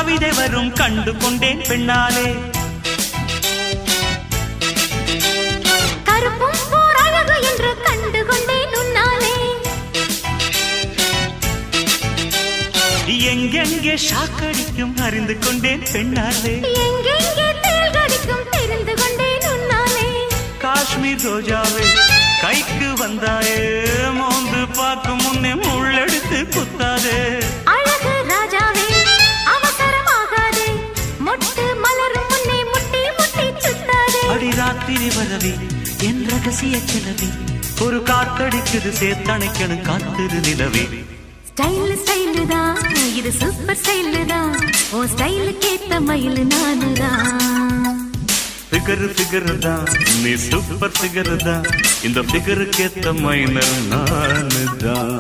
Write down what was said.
கவிதை வரும் கண்டு கொண்டேன் பெண்ணாலே. கருப்பும் போர் அழகு என்று கண்டு கொண்டேன் உன்னாலே. எங்கெங்கே ஷாக்கடிக்கும் அறிந்து கொண்டேன் பெண்ணாலே. எங்கெங்கே தேள் கடிக்கும் தெரிந்து கொண்டேன் உன்னாலே. காஷ்மீர் ரோஜாவே கைக்கு வந்தாயே, மோந்து பார்க்கும் முன்னே முள்ளெடுத்து குத்தாதே. அழகு ராஜாவே அவசரமாகாதே, மொட்டு மலரும் முன்னே முட்டி முட்டி சுத்தாதே. அடி ராத்திரி வரவே என் ரகசிய கிளவி, ஒரு காத்தடிக்குது சேர்த்தணைக்கணும் காத்திரு நிலவே. ஸ்டைல் ஸ்டைலு தான் இது சூப்பர் ஸ்டைலு தான், ஓ ஸ்டைலுக்கு ஏத்த மயில் நானுதான். ஃபிகர் ஃபிகர் தான் நீ சூப்பர் ஃபிகர் தான், இந்த ஃபிகருக்கு ஏத்த மைனர் நானு தான்.